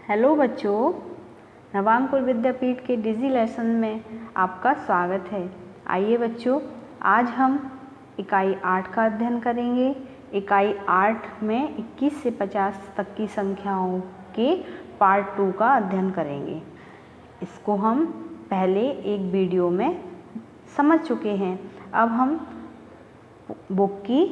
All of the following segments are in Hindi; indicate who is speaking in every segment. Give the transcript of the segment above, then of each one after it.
Speaker 1: हेलो बच्चों, नवांकुर विद्यापीठ के डिजी लेसन में आपका स्वागत है। आइए बच्चों, आज हम इकाई 8 का अध्ययन करेंगे। इकाई 8 में 21 से 50 तक की संख्याओं के पार्ट 2 का अध्ययन करेंगे। इसको हम पहले एक वीडियो में समझ चुके हैं। अब हम बुक की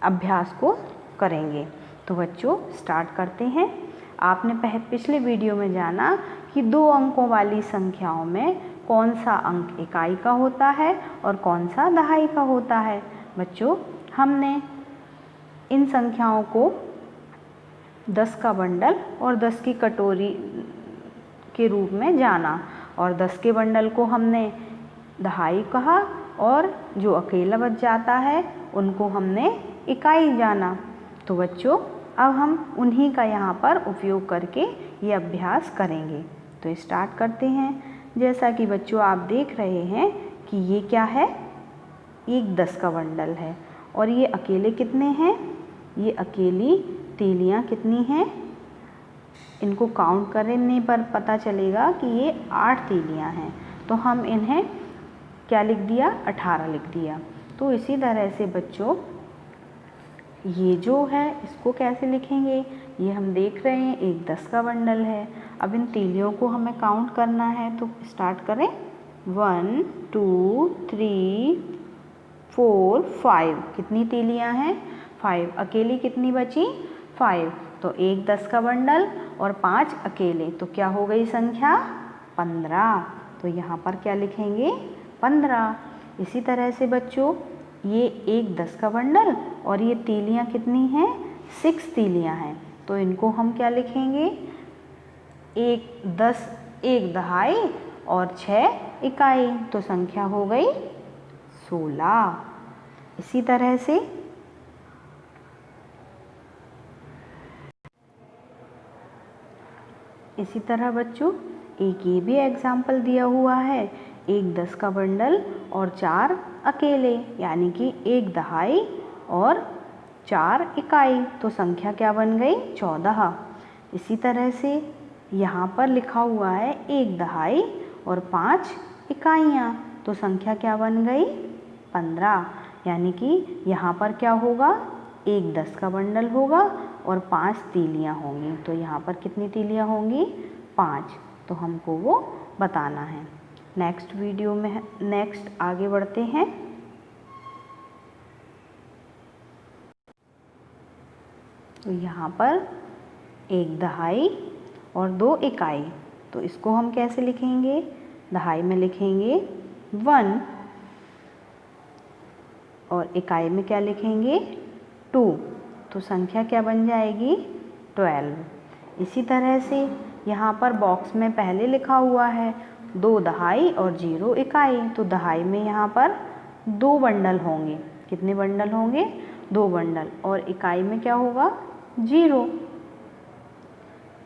Speaker 1: अभ्यास को करेंगे। तो बच्चों स्टार्ट करते हैं। आपने पिछले वीडियो में जाना कि 2 अंकों वाली संख्याओं में कौन सा अंक इकाई का होता है और कौन सा दहाई का होता है। बच्चों, हमने इन संख्याओं को 10 का बंडल और 10 की कटोरी के रूप में जाना, और 10 के बंडल को हमने दहाई कहा और जो अकेला बच जाता है उनको हमने इकाई जाना। तो बच्चों, अब हम उन्हीं का यहाँ पर उपयोग करके ये अभ्यास करेंगे। तो स्टार्ट करते हैं। जैसा कि बच्चों आप देख रहे हैं कि ये क्या है, एक 10 का बंडल है और ये अकेले कितने हैं, ये अकेली तीलियाँ कितनी हैं, इनको काउंट करने पर पता चलेगा कि ये 8 तीलियाँ हैं। तो हम इन्हें क्या लिख दिया, 18 लिख दिया। तो इसी तरह से बच्चों ये जो है इसको कैसे लिखेंगे, ये हम देख रहे हैं एक 10 का बंडल है। अब इन तीलियों को हमें काउंट करना है, तो स्टार्ट करें। 1 2 3 4 5। कितनी तीलियां हैं, 5। अकेली कितनी बची, 5। तो एक 10 का बंडल और 5 अकेले, तो क्या हो गई संख्या, 15। तो यहाँ पर क्या लिखेंगे, 15। इसी तरह से बच्चों ये एक 10 का बंडल और ये तीलियाँ कितनी हैं, 6 तीलियाँ हैं। तो इनको हम क्या लिखेंगे, एक 10, एक दहाई और 6 इकाई, तो संख्या हो गई 16। इसी तरह बच्चों एक ये भी एग्जाम्पल दिया हुआ है, एक 10 का बंडल और 4 अकेले, यानी कि एक दहाई और 4 इकाई, तो संख्या क्या बन गई, 14। इसी तरह से यहाँ पर लिखा हुआ है एक दहाई और 5 इकाइयाँ, तो संख्या क्या बन गई, 15। यानी कि यहाँ पर क्या होगा, एक 10 का बंडल होगा और 5 तीलियाँ होंगी। तो यहाँ पर कितनी तीलियाँ होंगी, 5। तो हमको वो बताना है। नेक्स्ट वीडियो में नेक्स्ट आगे बढ़ते हैं। तो यहाँ पर एक दहाई और 2 इकाई, तो इसको हम कैसे लिखेंगे, दहाई में लिखेंगे 1 और इकाई में क्या लिखेंगे, 2। तो संख्या क्या बन जाएगी, 12। इसी तरह से यहाँ पर बॉक्स में पहले लिखा हुआ है 2 दहाई और 0 इकाई, तो दहाई में यहाँ पर 2 बंडल होंगे। कितने बंडल होंगे, 2 बंडल, और इकाई में क्या होगा, 0।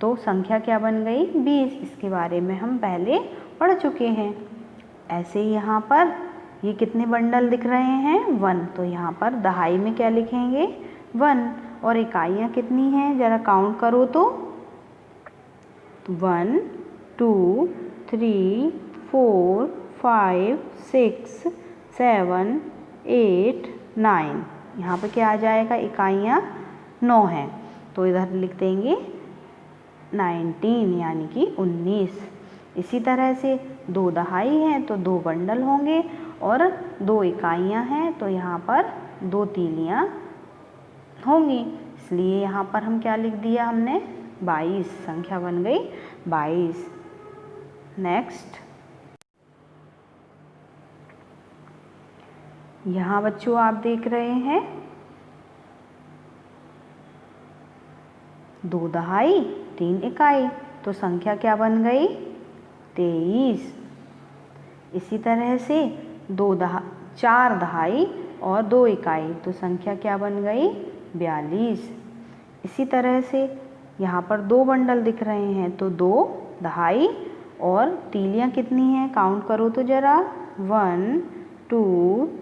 Speaker 1: तो संख्या क्या बन गई, 20। इसके बारे में हम पहले पढ़ चुके हैं। ऐसे ही यहाँ पर ये कितने बंडल दिख रहे हैं, 1। तो यहाँ पर दहाई में क्या लिखेंगे, 1, और इकाइयाँ कितनी हैं, ज़रा काउंट करो तो 1 2 3 4 5 6 7 8 9। यहाँ पर क्या आ जाएगा, इकाइयाँ 9 हैं, तो इधर लिख देंगे 19, यानी कि 19। इसी तरह से 2 दहाई हैं तो 2 बंडल होंगे और 2 इकाइयाँ हैं, तो यहाँ पर 2 तीलियाँ होंगी। इसलिए यहाँ पर हम क्या लिख दिया हमने, 22। संख्या बन गई 22। नेक्स्ट, यहाँ बच्चों आप देख रहे हैं 2 दहाई 3 इकाई, तो संख्या क्या बन गई, 23। इसी तरह से 4 दहाई और 2 इकाई, तो संख्या क्या बन गई, 42। इसी तरह से यहाँ पर 2 बंडल दिख रहे हैं, तो 2 दहाई और तीलियाँ कितनी हैं, काउंट करो तो ज़रा, 1 2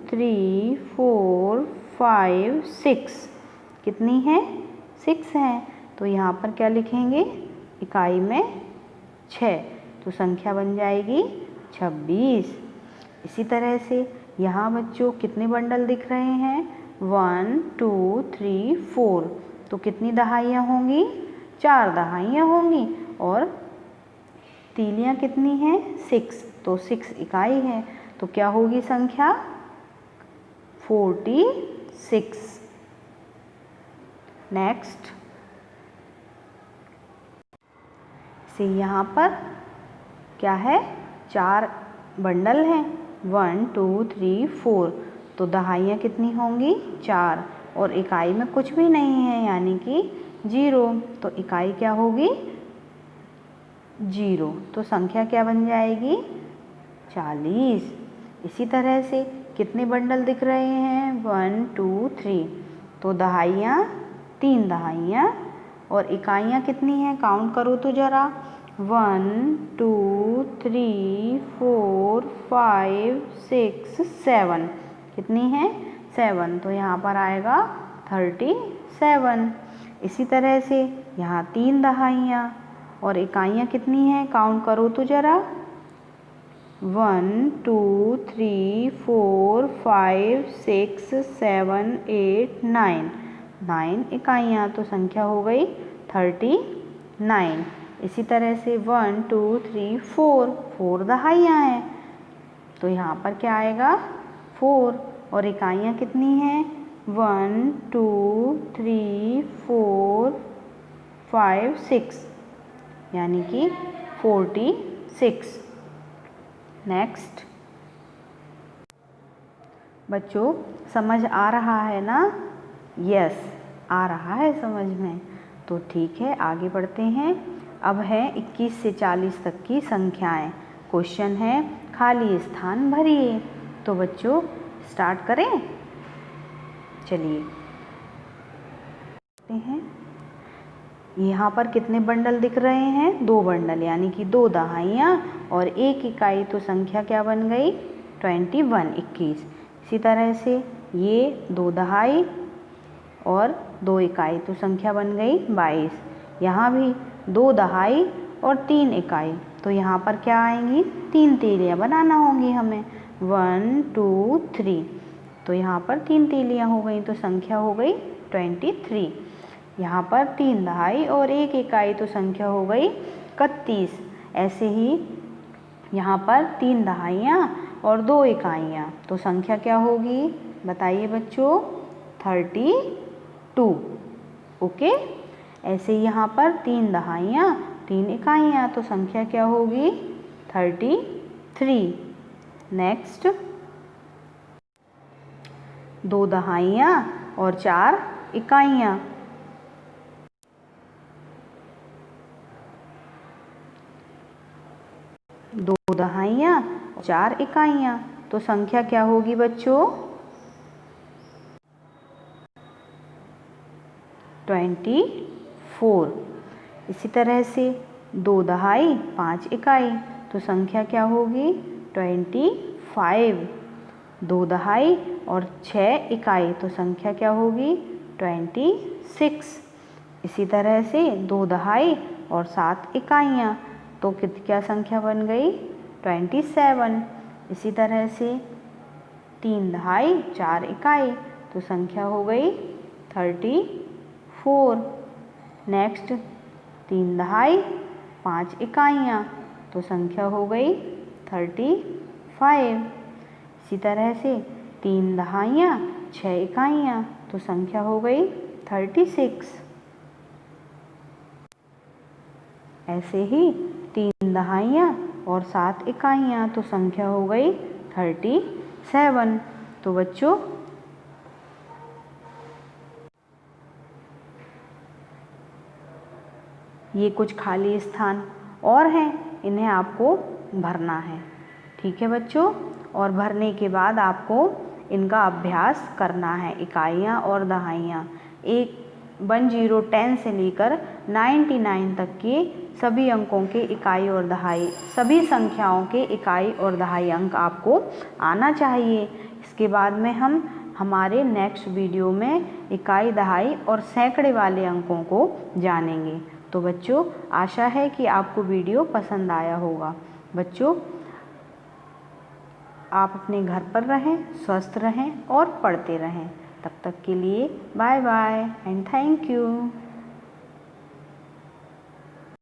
Speaker 1: 3 4 5 6। कितनी हैं, 6 हैं। तो यहाँ पर क्या लिखेंगे, इकाई में 6, तो संख्या बन जाएगी 26। इसी तरह से यहाँ बच्चों कितने बंडल दिख रहे हैं? 1 2 3 4, तो कितनी दहाइयाँ होंगी? 4 दहाइयाँ होंगी। और तीलियाँ कितनी हैं? 6, तो 6 इकाई है, तो क्या होगी संख्या? 46। नेक्स्ट से यहाँ पर क्या है? 4 बंडल हैं, 1 2 3 4, तो दहाइयाँ कितनी होंगी? 4, और इकाई में कुछ भी नहीं है यानी कि 0, तो इकाई क्या होगी? 0, तो संख्या क्या बन जाएगी? 40। इसी तरह से कितने बंडल दिख रहे हैं? 1 2 3, तो दहाइयाँ 3 दहाइयाँ, और इकाइयाँ कितनी हैं? काउंट करो तो ज़रा। 1 2 3 4 5 6 7, कितनी हैं? 7, तो यहाँ पर आएगा 37। इसी तरह से यहाँ 3 दहाइयाँ, और इकाइयाँ कितनी हैं? काउंट करो तो ज़रा। 1 2 3 4 5 6 7 8 9, 9 इकाइयाँ, तो संख्या हो गई 39। इसी तरह से 1 2 3 4, 4 दहाइयाँ हैं, तो यहाँ पर क्या आएगा? 4, और इकाइयाँ कितनी हैं? 1 2 3 4 5 6, यानी कि 46। नेक्स्ट बच्चों, समझ आ रहा है ना? यस, आ रहा है समझ में, तो ठीक है आगे बढ़ते हैं। अब है 21 से 40 तक की संख्याएं। क्वेश्चन है खाली स्थान भरिए। तो बच्चों स्टार्ट करें? चलिए हैं। यहाँ पर कितने बंडल दिख रहे हैं? 2 बंडल, यानी कि 2 दहाइयाँ और 1 इकाई, तो संख्या क्या बन गई? 21, 21। इसी तरह से ये 2 दहाई और 2 इकाई, तो संख्या बन गई 22। यहाँ भी 2 दहाई और 3 इकाई, तो यहाँ पर क्या आएंगी? 3 तीलियाँ बनाना होंगी हमें। 1 2 3, तो यहाँ पर 3 तीलियाँ हो गई, तो संख्या हो गई 23। यहाँ पर 3 दहाई और 1 इकाई, तो संख्या हो गई 31। ऐसे ही यहाँ पर 3 दहाइयाँ और 2 इकाइयाँ, तो संख्या क्या होगी? बताइए बच्चों। 32। ओके। ऐसे ही यहाँ पर 3 दहाइयाँ 3 इकाइयाँ, तो संख्या क्या होगी? 33। नेक्स्ट 2 दहाइयाँ और 4 इकाइयाँ, 2 दहाइयाँ और 4 इकाइयाँ, तो संख्या क्या होगी बच्चों? 24। इसी तरह से 2 दहाई 5 इकाई, तो संख्या क्या होगी? 25। 2 दहाई और 6 इकाई, तो संख्या क्या होगी? 26। इसी तरह से 2 दहाई और 7 इकाइयाँ, तो क्या संख्या बन गई? 27। इसी तरह से 3 दहाई 4 इकाई, तो संख्या हो गई 34। नेक्स्ट 3 दहाई 5 इकाइयाँ, तो संख्या हो गई 35। इसी तरह से 3 दहाइयाँ 6 इकाइयाँ, तो संख्या हो गई 36। ऐसे ही 3 दहाइयाँ और 7 इकाइयाँ, तो संख्या हो गई 37। तो बच्चों ये कुछ खाली स्थान और हैं, इन्हें आपको भरना है। ठीक है बच्चों, और भरने के बाद आपको इनका अभ्यास करना है। इकाइयाँ और दहाइयाँ 10 से लेकर 99 तक के सभी अंकों के इकाई और दहाई, सभी संख्याओं के इकाई और दहाई अंक आपको आना चाहिए। इसके बाद में हम हमारे नेक्स्ट वीडियो में इकाई, दहाई और सैकड़े वाले अंकों को जानेंगे। तो बच्चों आशा है कि आपको वीडियो पसंद आया होगा। बच्चों आप अपने घर पर रहें, स्वस्थ रहें और पढ़ते रहें। तब तक के लिए bye bye and thank you.